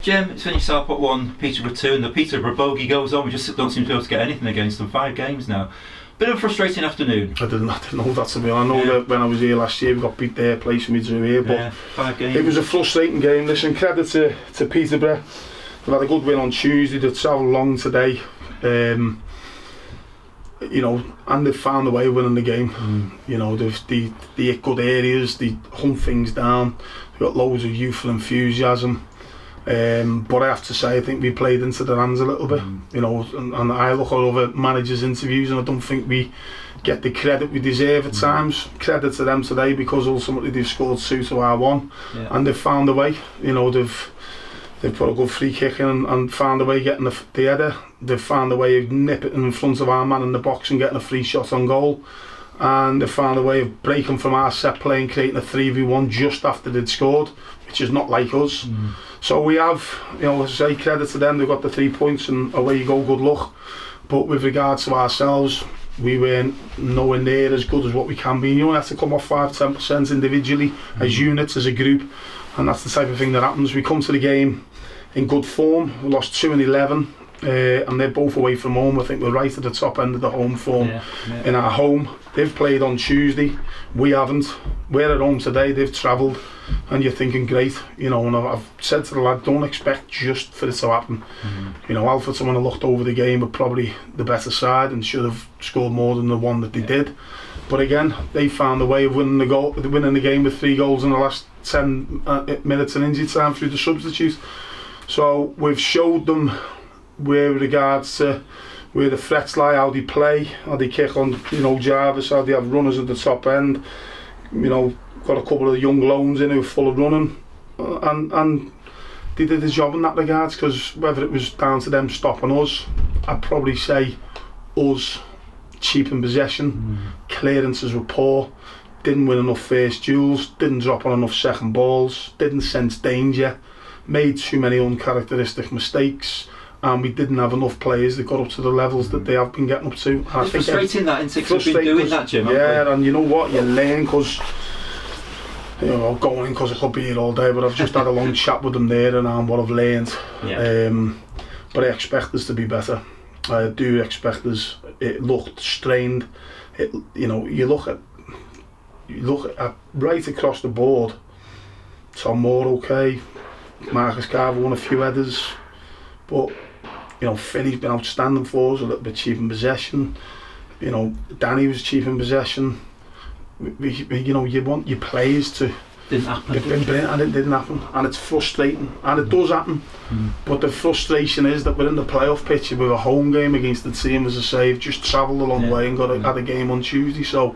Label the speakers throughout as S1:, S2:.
S1: Jim, it's finished Southport 1, Peterborough 2, and the Peterborough bogey goes on. We just don't seem to be able to get anything against them. 5 games now. Bit of a frustrating afternoon.
S2: I didn't know that, to be honest. I know that when I was here last year we got beat there, placing me through here, but
S1: 5 games.
S2: It was a frustrating game. Listen, credit to Peterborough. They've had a good win on Tuesday, they've travelled long today, and they've found a way of winning the game. They hit good areas, they hunt things down, they've got loads of youthful enthusiasm. But I have to say, I think we played into their hands a little bit, and I look at other managers' interviews and I don't think we get the credit we deserve at times. Credit to them today, because ultimately they've scored 2 to our 1, and they've found a way. They've put a good free kick in and found a way of getting the header. They've found a way of nipping in front of our man in the box and getting a free shot on goal. And they found a way of breaking from our set play and creating a 3v1 just after they'd scored, which is not like us. So we have, as I say, credit to them. They've got the 3 points and away you go, good luck. But with regards to ourselves, we weren't nowhere near as good as what we can be. You only have to come off 5-10% individually, as units, as a group, and that's the type of thing that happens. We come to the game in good form. We lost 2 and 11. And they're both away from home. I think we're right at the top end of the home form in our home. They've played on Tuesday, we haven't. We're at home today, they've travelled, and you're thinking great, and I've said to the lad, don't expect just for it to happen. Alfred's, when I looked over the game, were probably the better side and should have scored more than the one that they did. But again, they found a way of winning the game with 3 goals in the last 10 minutes in injury time through the substitute. So we've showed them with regards to where the threats lie, how they play, how they kick on, Jarvis, how they have runners at the top end. Got a couple of young loans in who are full of running, and they did the job in that regards. Because whether it was down to them stopping us, I'd probably say us cheap in possession, clearances were poor, didn't win enough first duels, didn't drop on enough second balls, didn't sense danger, made too many uncharacteristic mistakes. And we didn't have enough players that got up to the levels that they have been getting up to.
S1: And it's frustrating that, isn't it? 'Cause we've been doing that, Jim.
S2: Yeah, and you know what? You learn, because going in because I could be here all day, but I've just had a long chat with them there and what I've learned. But I expect us to be better. I do expect us. It looked strained. You look at right across the board. Tom Moore okay, Marcus Carver won a few headers, but Finney's been outstanding for us, a little bit cheap in possession. Danny was cheap in possession. You want your players to.
S1: Didn't happen.
S2: They've been brilliant, and it didn't happen, and it's frustrating, and it does happen. But the frustration is that we're in the playoff picture with a home game against the team, as I say, just travelled a long way and had a game on Tuesday. So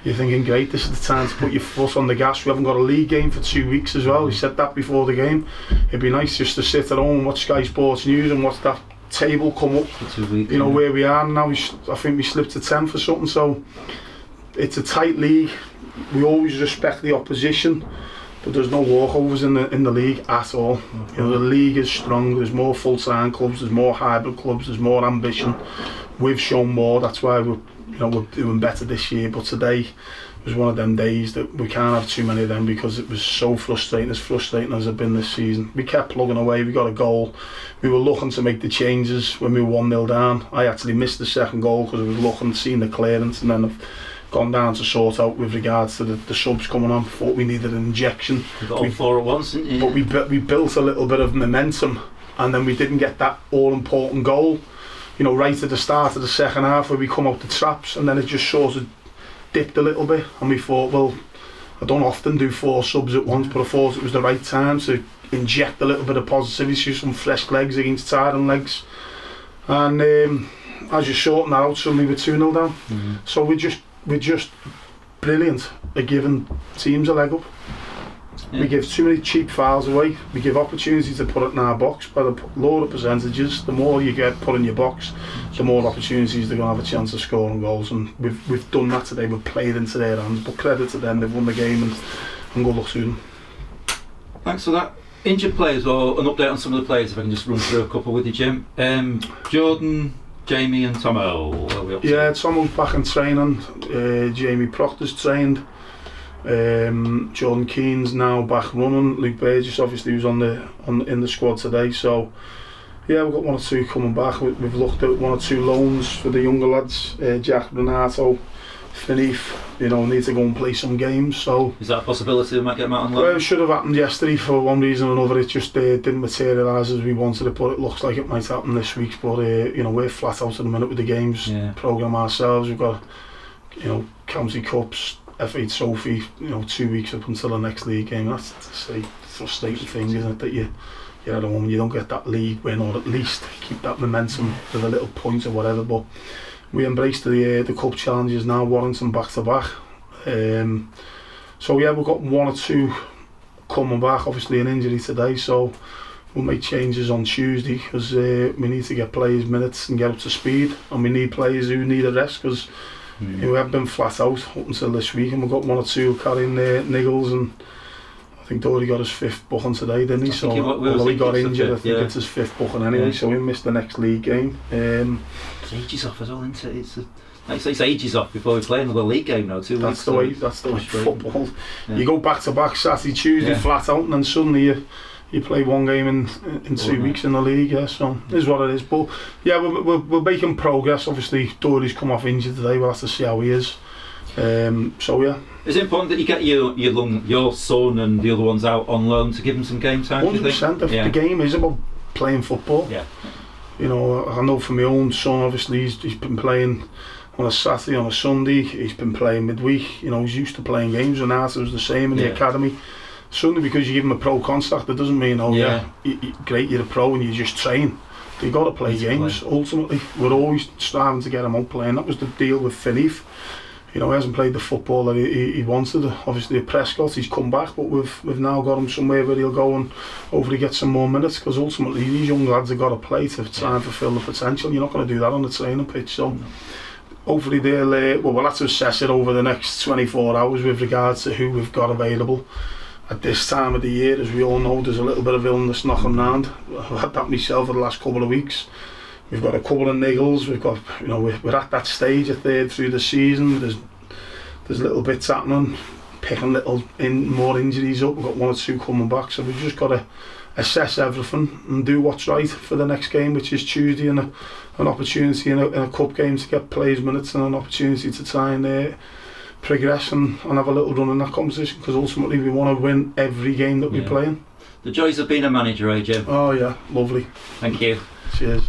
S2: you're thinking, great, this is the time to put your foot on the gas. We haven't got a league game for 2 weeks as well. We said that before the game. It'd be nice just to sit at home and watch Sky Sports News and watch that table come up.
S1: For 2 weeks.
S2: Where we are now. I think we slipped to 10th or something. So it's a tight league. We always respect the opposition, but there's no walkovers in the league at all. The league is strong. There's more full-time clubs. There's more hybrid clubs. There's more ambition. We've shown more. That's why we're doing better this year. But today was one of them days that we can't have too many of them, because it was so frustrating. As frustrating as it's been this season. We kept plugging away. We got a goal. We were looking to make the changes when we were 1-0 down. I actually missed the second goal because I was looking, seeing the clearance, and then I've gone down to sort out with regards to the subs coming on. Thought we needed an injection.
S1: We got all 4 at once, didn't you?
S2: But we built a little bit of momentum, and then we didn't get that all-important goal. Right at the start of the second half, where we come out the traps, and then it just sort of dipped a little bit, and we thought, well, I don't often do 4 subs at once, but I thought it was the right time to inject a little bit of positivity, some fresh legs against tiring legs. And as you shorten that out, suddenly we're 2-0 down. So we're just brilliant at giving teams a leg up. We give too many cheap fouls away. We give opportunities to put it in our box. By the lower the percentages, the more you get put in your box, the more opportunities they're going to have a chance of scoring goals. And we've done that today. We've played into their hands. But credit to them, they've won the game, and good luck to them.
S1: Thanks for that. Injured players, or an update on some of the players, if I can just run through a couple with you, Jim. Jordan, Jamie and Tomo.
S2: Yeah, Tomo's back in training. Jamie Proctor's trained. Jordan Keane's now back running. Luke Burgess obviously was in the squad today. So yeah, we've got 1 or 2 coming back. We've looked at 1 or 2 loans for the younger lads. Jack Renato, Finif, need to go and play some games. So
S1: is that a possibility we might get them out on loan?
S2: Well, it should have happened yesterday for one reason or another. It just didn't materialise as we wanted it, but it looks like it might happen this week. But we're flat out at the minute with the games programme ourselves. We've got county cups, FA Trophy, 2 weeks up until the next league game. That's a frustrating thing, isn't it? That you're at home, you don't get that league win, or at least keep that momentum with a little point or whatever. But we embraced the cup challenges now, Warrington back to back. So yeah, we've got 1 or 2 coming back. Obviously an injury today, so we'll make changes on Tuesday because we need to get players minutes and get up to speed, and we need players who need a rest because we have been flat out up until this week, and we've got 1 or 2 carrying niggles, and I think Dory got his 5th booking today, didn't he? So although he got injured, I think it's his 5th booking anyway. So we missed the next league game.
S1: It's ages off as well, isn't it? It's ages off before we play another league game now. 2 weeks.
S2: That's the way football. Yeah. You go back to back Saturday, Tuesday, flat out, and then suddenly you play 1 game in 2 weeks in the league. Yeah, so it is what it is. But yeah, we're making progress. Obviously, Dory's come off injured today. We'll have to see how he is. So yeah.
S1: Is it important that you get your son and the other ones out on loan to give them some game time?
S2: 100%. The game is about playing football.
S1: Yeah.
S2: I know for my own son, obviously he's been playing on a Saturday, on a Sunday. He's been playing midweek. He's used to playing games, and Arthur was the same in the academy. Suddenly, because you give him a pro contract, that doesn't mean great, you're a pro and you just train. You've got to play games. Ultimately, we're always striving to get him out playing. That was the deal with Finif. He hasn't played the football that he wanted. Obviously at Prescott he's come back, but we've now got him somewhere where he'll go and hopefully get some more minutes, because ultimately these young lads have got to play to try and fulfil the potential. You're not going to do that on the training pitch, so hopefully we'll have to assess it over the next 24 hours with regards to who we've got available. At this time of the year, as we all know, there's a little bit of illness knocking around. I've had that myself for the last couple of weeks. We've got a couple of niggles. We've got, we're at that stage, a third through the season. There's little bits happening, picking more injuries up. We've got 1 or 2 coming back, so we've just got to assess everything and do what's right for the next game, which is Tuesday, and an opportunity in a cup game to get players minutes and an opportunity to try and progress and have a little run in that competition, because ultimately we want to win every game that we play in.
S1: The joys of being a manager, Jim.
S2: Oh yeah, lovely.
S1: Thank you.
S2: Cheers.